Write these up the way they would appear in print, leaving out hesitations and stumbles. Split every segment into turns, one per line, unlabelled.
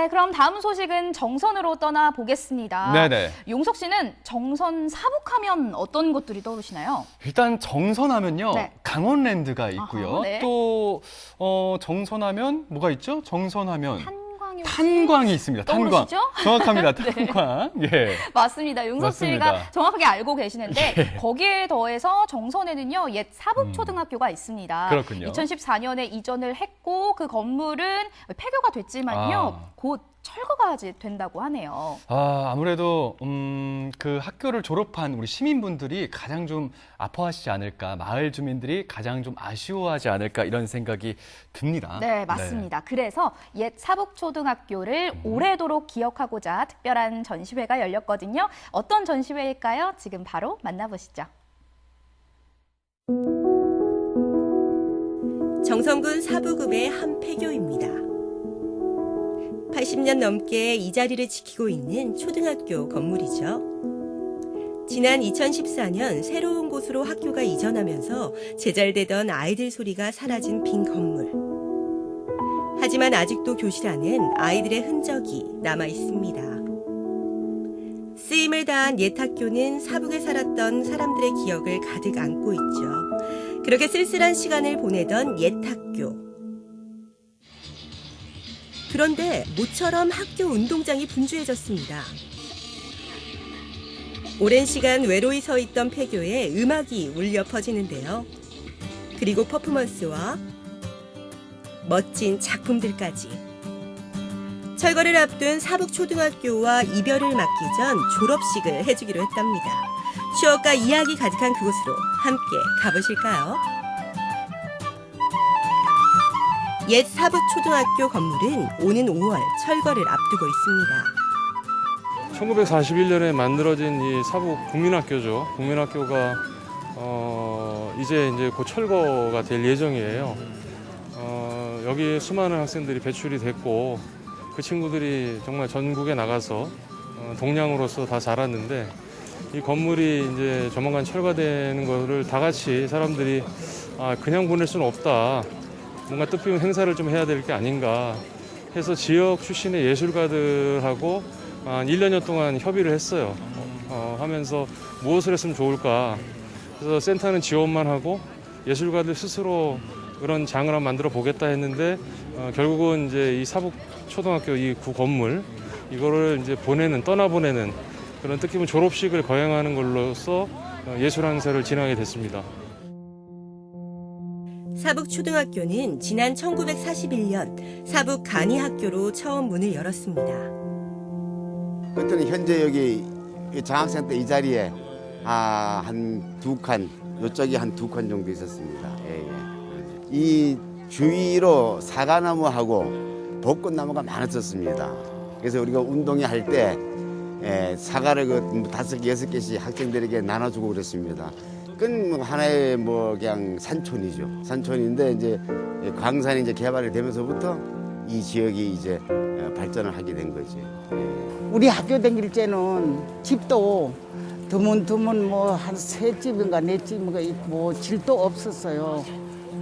네, 그럼 다음 소식은 정선으로 떠나보겠습니다.
네네.
용석 씨는 정선 사북하면 어떤 것들이 떠오르시나요?
일단 정선하면요.
네.
강원랜드가 있고요.
아하, 네.
또 정선하면 뭐가 있죠? 정선하면
탄광이
탄광이 있습니다. 탄광.
떠오르시죠?
정확합니다.
네.
탄광. 예.
맞습니다. 용석
맞습니다.
씨가 정확하게 알고 계시는데
예.
거기에 더해서 정선에는요. 옛 사북초등학교가 있습니다.
그렇군요.
2014년에 이전을 했고 그 건물은 폐교가 됐지만요. 곧 철거가 된다고 하네요.
아무래도 그 학교를 졸업한 우리 시민분들이 가장 좀 아파하시지 않을까, 마을 주민들이 가장 좀 아쉬워하지 않을까 이런 생각이 듭니다.
네, 맞습니다. 그래서 옛 사북초등학교를 오래도록 기억하고자 특별한 전시회가 열렸거든요. 어떤 전시회일까요? 지금 바로 만나보시죠.
정선군 사부읍의 한 폐교입니다. 80년 넘게 이 자리를 지키고 있는 초등학교 건물이죠. 지난 2014년 새로운 곳으로 학교가 이전하면서 제잘되던 아이들 소리가 사라진 빈 건물. 하지만 아직도 교실 안엔 아이들의 흔적이 남아 있습니다. 쓰임을 다한 옛 학교는 사북에 살았던 사람들의 기억을 가득 안고 있죠. 그렇게 쓸쓸한 시간을 보내던 옛 학교. 그런데 모처럼 학교 운동장이 분주해졌습니다. 오랜 시간 외로이 서 있던 폐교에 음악이 울려 퍼지는데요. 그리고 퍼포먼스와 멋진 작품들까지. 철거를 앞둔 사북초등학교와 이별을 맞기 전 졸업식을 해주기로 했답니다. 추억과 이야기 가득한 그곳으로 함께 가보실까요? 옛 사북초등학교 건물은 오는 5월 철거를 앞두고 있습니다.
1941년에 만들어진 이 사북 국민학교죠. 국민학교가 이제 곧 철거가 될 예정이에요. 여기 수많은 학생들이 배출이 됐고 그 친구들이 정말 전국에 나가서 동량으로서 다 자랐는데 이 건물이 이제 조만간 철거되는 거를 다 같이 사람들이 그냥 보낼 수는 없다. 뭔가 뜻깊은 행사를 좀 해야 될 게 아닌가 해서 지역 출신의 예술가들하고 한 1년여 동안 협의를 했어요. 하면서 무엇을 했으면 좋을까. 그래서 센터는 지원만 하고 예술가들 스스로 그런 장을 한번 만들어 보겠다 했는데 결국은 이제 이 사북 초등학교 이 구 건물 이거를 이제 떠나보내는 그런 뜻깊은 졸업식을 거행하는 걸로써 예술 행사를 진행하게 됐습니다.
사북초등학교는 지난 1941년 사북 간이학교로 처음 문을 열었습니다.
그때는 현재 여기 장학생 때 이 자리에 한 2칸, 이쪽이 한 2칸 정도 있었습니다. 예. 이 주위로 사과나무하고 벚꽃나무가 많았었습니다. 그래서 우리가 운동회 할 때 사과를 5개, 6개씩 학생들에게 나눠주고 그랬습니다. 그건 하나의 그냥 산촌이죠. 산촌인데 이제 광산이 이제 개발이 되면서부터 이 지역이 이제 발전을 하게 된 거지.
우리 학교 다닐 때는 집도 드문드문 한 3집인가 4집인가 있고 질도 없었어요.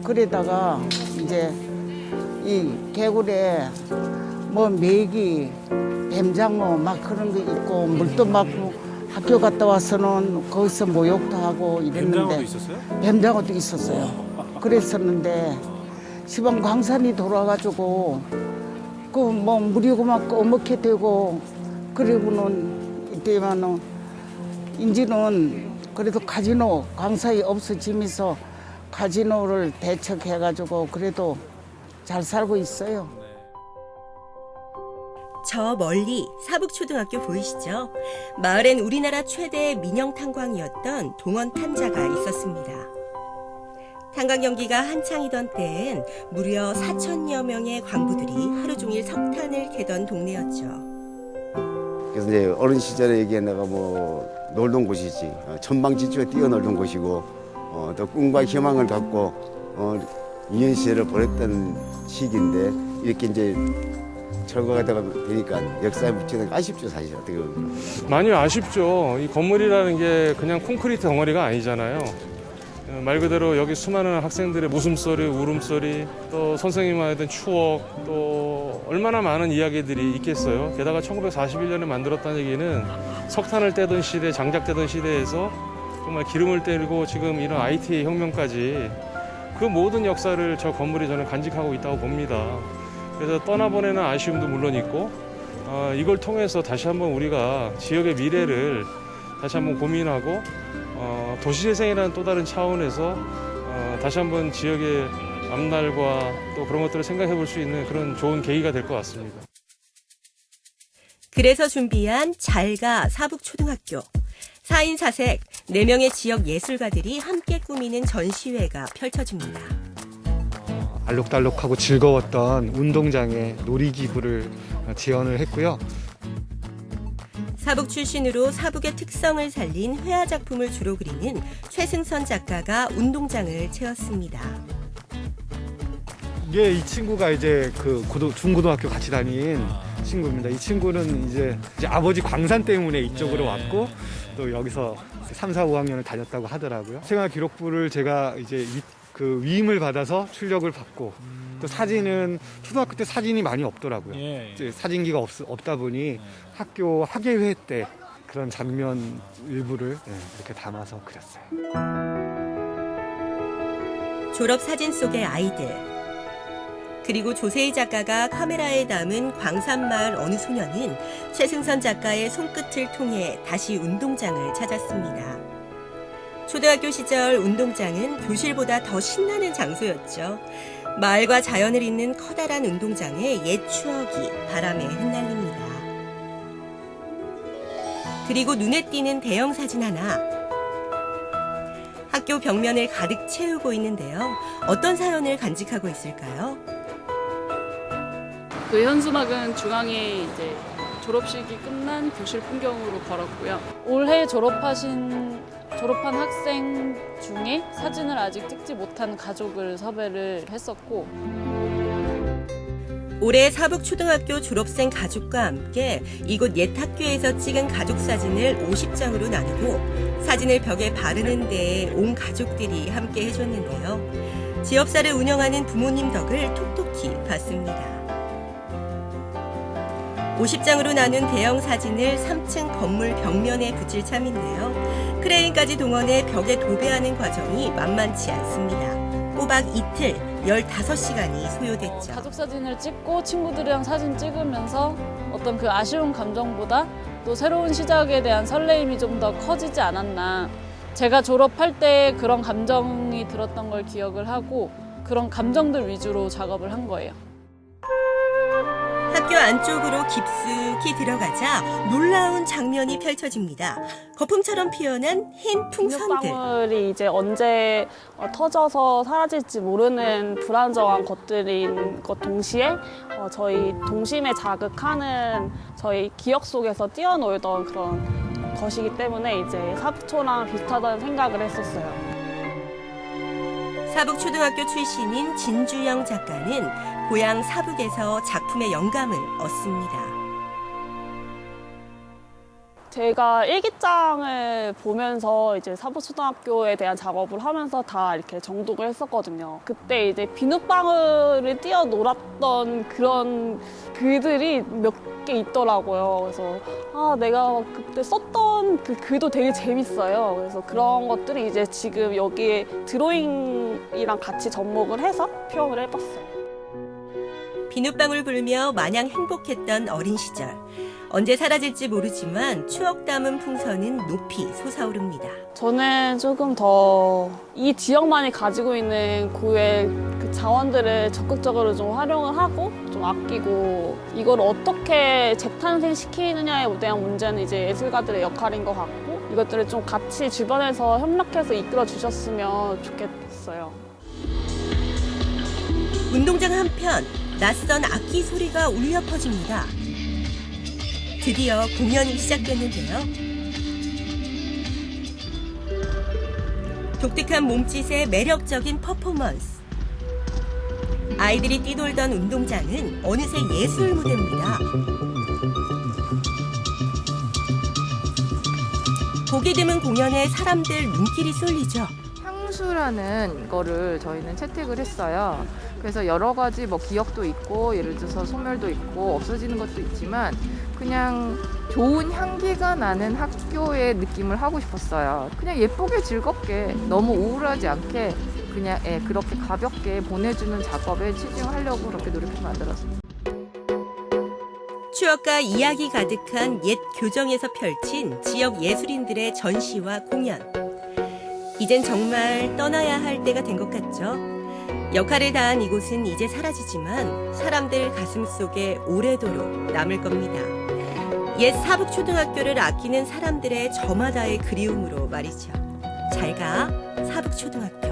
그러다가 이제 이 개굴에 메기, 뱀장어 막 그런 거 있고 물도 맞고 학교 갔다 와서는 거기서 목욕도 하고 이랬는데
뱀장어도 있었어요?
뱀장어도 있었어요. 그랬었는데 시방 광산이 돌아가지고 물이 막 어먹게 되고 그리고는 이때만은 인지는 그래도 카지노 광산이 없어지면서 카지노를 대책해가지고 그래도 잘 살고 있어요.
저 멀리 사북초등학교 보이시죠? 마을엔 우리나라 최대 민영 탄광이었던 동원 탄자가 있었습니다. 탄광 경기가 한창이던 때엔 무려 4천여 명의 광부들이 하루 종일 석탄을 캐던 동네였죠.
그래서 이제 어린 시절에 여기에 내가 놀던 곳이지. 천방지축에 뛰어놀던 곳이고 또 꿈과 희망을 갖고 유년 시절을 보냈던 시기인데 이렇게 이제 철거가 되니까 역사에 묻히는 게 아쉽죠, 사실 어떻게 보면.
많이 아쉽죠. 이 건물이라는 게 그냥 콘크리트 덩어리가 아니잖아요. 말 그대로 여기 수많은 학생들의 웃음소리, 울음소리, 또 선생님과의 추억, 또 얼마나 많은 이야기들이 있겠어요. 게다가 1941년에 만들었다는 얘기는 석탄을 떼던 시대, 장작되던 시대에서 정말 기름을 떼고 지금 이런 IT의 혁명까지 그 모든 역사를 저 건물이 저는 간직하고 있다고 봅니다. 그래서 떠나보내는 아쉬움도 물론 있고 이걸 통해서 다시 한번 우리가 지역의 미래를 다시 한번 고민하고 도시재생이라는 또 다른 차원에서 다시 한번 지역의 앞날과 또 그런 것들을 생각해 볼 수 있는 그런 좋은 계기가 될 것 같습니다.
그래서 준비한 잘가 사북초등학교. 4인 4색 4명의 지역 예술가들이 함께 꾸미는 전시회가 펼쳐집니다.
알록달록하고 즐거웠던 운동장에 놀이기구를 지원을 했고요.
사북 출신으로 사북의 특성을 살린 회화 작품을 주로 그리는 최승선 작가가 운동장을 채웠습니다.
이게 이 친구가 이제 그 중고등학교 같이 다닌 친구입니다. 이 친구는 이제 아버지 광산 때문에 이쪽으로 왔고 또 여기서 3, 4, 5학년을 다녔다고 하더라고요. 생활 기록부를 제가 이제 그 위임을 받아서 출력을 받고 또 사진은 초등학교 때 사진이 많이 없더라고요. 이제 사진기가 없다 보니 학교 학예회 때 그런 장면 일부를 이렇게 담아서 그렸어요.
졸업 사진 속의 아이들. 그리고 조세희 작가가 카메라에 담은 광산마을 어느 소녀는 최승선 작가의 손끝을 통해 다시 운동장을 찾았습니다. 초등학교 시절 운동장은 교실보다 더 신나는 장소였죠. 마을과 자연을 잇는 커다란 운동장에 옛 추억이 바람에 흩날립니다. 그리고 눈에 띄는 대형 사진 하나. 학교 벽면을 가득 채우고 있는데요. 어떤 사연을 간직하고 있을까요?
그 현수막은 중앙에 이제 졸업식이 끝난 교실 풍경으로 걸었고요. 올해 졸업한 학생 중에 사진을 아직 찍지 못한 가족을 섭외를 했었고,
올해 사북초등학교 졸업생 가족과 함께 이곳 옛 학교에서 찍은 가족 사진을 50장으로 나누고 사진을 벽에 바르는 데에 온 가족들이 함께 해줬는데요. 지업사를 운영하는 부모님 덕을 톡톡히 봤습니다. 50장으로 나눈 대형 사진을 3층 건물 벽면에 붙일 참인데요. 크레인까지 동원해 벽에 도배하는 과정이 만만치 않습니다. 꼬박 이틀 15시간이 소요됐죠.
가족 사진을 찍고 친구들이랑 사진 찍으면서 어떤 그 아쉬운 감정보다 또 새로운 시작에 대한 설레임이 좀 더 커지지 않았나. 제가 졸업할 때 그런 감정이 들었던 걸 기억을 하고 그런 감정들 위주로 작업을 한 거예요.
학교 안쪽으로 깊숙이 들어가자 놀라운 장면이 펼쳐집니다. 거품처럼 피어난 흰 풍선들.
비눗방울이 이제 언제 터져서 사라질지 모르는 불안정한 것들인 것 동시에 저희 동심에 자극하는 저희 기억 속에서 뛰어놀던 그런 것이기 때문에 이제 사북초랑 비슷하다는 생각을 했었어요.
사북초등학교 출신인 진주영 작가는 고향 사북에서 작품의 영감을 얻습니다.
제가 일기장을 보면서 이제 사북초등학교에 대한 작업을 하면서 다 이렇게 정독을 했었거든요. 그때 이제 비눗방울을 뛰어놀았던 그런 글들이 몇 개 있더라고요. 그래서 내가 그때 썼던 그 글도 되게 재밌어요. 그래서 그런 것들이 이제 지금 여기에 드로잉이랑 같이 접목을 해서 표현을 해봤어요.
비눗방울 불며 마냥 행복했던 어린 시절. 언제 사라질지 모르지만 추억 담은 풍선은 높이 솟아오릅니다.
저는 조금 더 이 지역만이 가지고 있는 고유의 그 자원들을 적극적으로 좀 활용을 하고 좀 아끼고 이걸 어떻게 재탄생시키느냐에 대한 문제는 이제 예술가들의 역할인 것 같고 이것들을 좀 같이 주변에서 협력해서 이끌어 주셨으면 좋겠어요.
운동장 한편 낯선 악기 소리가 울려 퍼집니다. 드디어 공연이 시작됐는데요. 독특한 몸짓에 매력적인 퍼포먼스. 아이들이 뛰돌던 운동장은 어느새 예술 무대입니다. 보기 드문 공연에 사람들 눈길이 쏠리죠.
향수라는 거를 저희는 채택을 했어요. 그래서 여러 가지 뭐 기억도 있고 예를 들어서 소멸도 있고 없어지는 것도 있지만 그냥 좋은 향기가 나는 학교의 느낌을 하고 싶었어요. 그냥 예쁘게 즐겁게 너무 우울하지 않게 그냥 그렇게 가볍게 보내주는 작업에 치중하려고 그렇게 노력해서 만들었습니다.
추억과 이야기 가득한 옛 교정에서 펼친 지역 예술인들의 전시와 공연. 이젠 정말 떠나야 할 때가 된 것 같죠? 역할을 다한 이곳은 이제 사라지지만 사람들 가슴 속에 오래도록 남을 겁니다. 옛 사북초등학교를 아끼는 사람들의 저마다의 그리움으로 말이죠. 잘 가, 사북초등학교.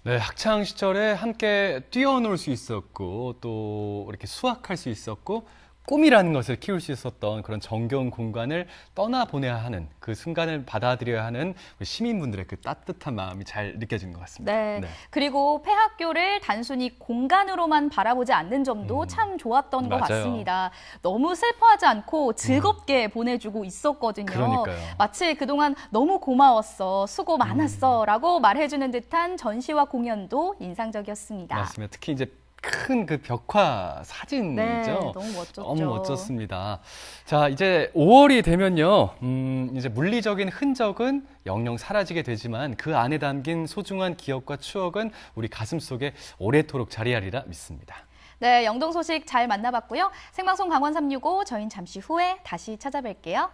네, 학창 시절에 함께 뛰어놀 수 있었고 또 이렇게 수학할 수 있었고 꿈이라는 것을 키울 수 있었던 그런 정겨운 공간을 떠나보내야 하는 그 순간을 받아들여야 하는 우리 시민분들의 그 따뜻한 마음이 잘 느껴지는 것 같습니다.
네. 그리고 폐학교를 단순히 공간으로만 바라보지 않는 점도 참 좋았던 것
맞아요.
같습니다. 너무 슬퍼하지 않고 즐겁게 보내주고 있었거든요.
그러니까요.
마치 그동안 너무 고마웠어, 수고 많았어 라고 말해주는 듯한 전시와 공연도 인상적이었습니다.
맞습니다. 특히 이제 큰 그 벽화 사진이죠.
네, 너무 멋졌죠.
너무 멋졌습니다. 자, 이제 5월이 되면요. 이제 물리적인 흔적은 영영 사라지게 되지만 그 안에 담긴 소중한 기억과 추억은 우리 가슴속에 오래도록 자리하리라 믿습니다.
네, 영동 소식 잘 만나봤고요. 생방송 강원 365 저희는 잠시 후에 다시 찾아뵐게요.